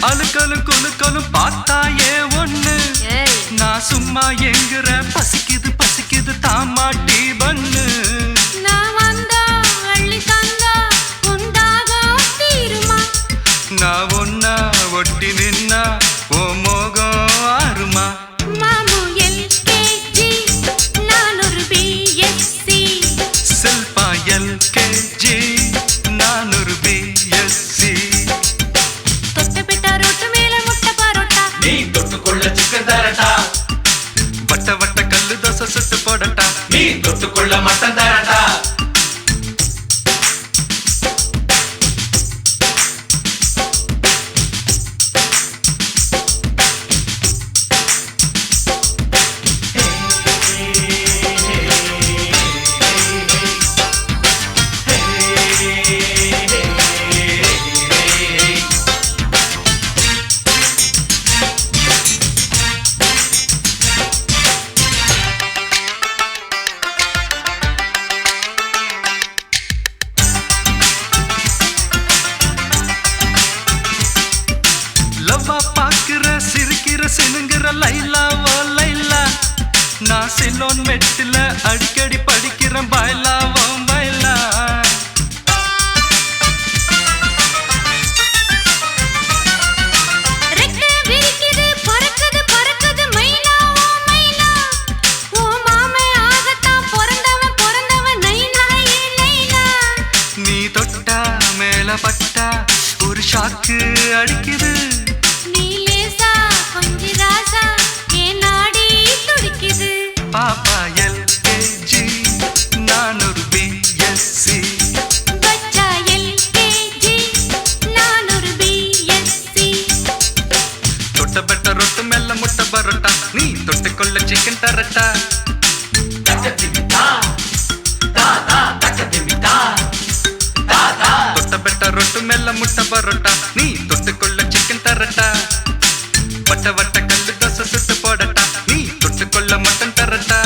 அழுக்கலும் குலுக்கலும் பார்த்தாயே ஒண்ணு நான் சும்மா எங்குற பசிக்குது பசிக்குது தாமாட்டி பண்ணு நான் வந்தா அள்ளி தந்தா உண்டாகும் தீருமா நான் ஒன்னா ஒட்டி நின்னா ஓ மோகம் ஆறுமா மாமு எல்கேஜி நான் ஒரு பிஎஸ்சி சில்பா எல்கேஜி நான் ஒரு பிஎஸ்சி தொட்டபெட்டா ரோட்டு மேல முட்டை பரோட்டா நீ தொட்டுக்கொள்ள சிக்கன் தரட்டா வட்ட வட்ட கல்லு தோசை சுட்டு போடட்டா நீ தொட்டுக்கொள்ள மட்டன் தரட்டா லவ்வா பாக்குற சிரிக்கிற சினுங்கிற லைலா ஓ லைலா நான் சிலோன் மெட்டில அடிக்கடி படிக்கிறேன் பாய்லா ஓ பாய்லா ரெக்க விரிக்குது பறக்குது பறக்குது மயிலா ஓ மயிலா ஓ மாமே ஆகத்தான் பிறந்தவன் நைனா ஏ நைனா நீ தொட்டா மேல பட்டா ஒரு ஷாக்கு அடிக்குது நீ லேசா கொஞ்சி ராசா ஏ நாடி துடிக்குது பாப்பா எல்கேஜி நான் ஒரு பிஎஸ்சி பச்சா எல்கேஜி நான் ஒரு பிஎஸ்சி தொட்ட பெட்ட ரொட்டு மெல்ல முட்டை பரோட்டா நீ தொட்டுக்கொள்ள சிக்கன் தரட்டா தக்கத்திமிதா தாதா தக்கத்திமிதா தாதா தொட்ட பெட்ட ரொட்டு மெல்ல முட்டை பரோட்டா நீ தொட்டுக்கொள்ள சிக்கன் தரட்டா வட்ட வட்ட கல்லு தோசை சுட்டு போடட்டா நீ தொட்டுக்கொள்ள மட்டன் தரட்டா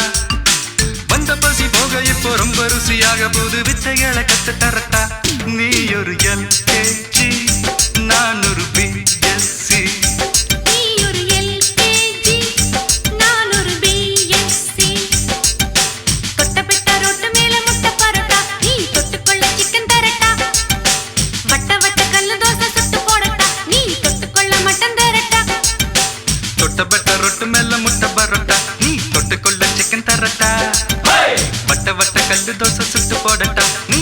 வந்த பசி போக இப்போ ரொம்ப ருசியாக போது வித்தைகளை கத்து தரட்டா நீ ஒரு எல்கேஜி நான் ஒரு பிஎஸ்சி நீ ஒரு எல்கேஜி நான் ஒரு பிஎஸ்சி தொட்டபெட்டா ரோட்டு மேல முட்டை பரோட்டா நீ தொட்டுக்கொள்ள சிக்கன் தரட்டா வட்ட வட்ட கல்லு தோசை சுட்டு போடட்டா நீ தொட்டுக்கொள்ள மட்டன் தரட்டா தொட்ட பெட்ட ரொட்டு மெல்ல முட்டை பரோட்டா நீ தொட்டுக்கொள்ள சிக்கன் தரட்டா ஹே வட்ட வட்ட கல்லு தோசை சுட்டு போடட்டா நீ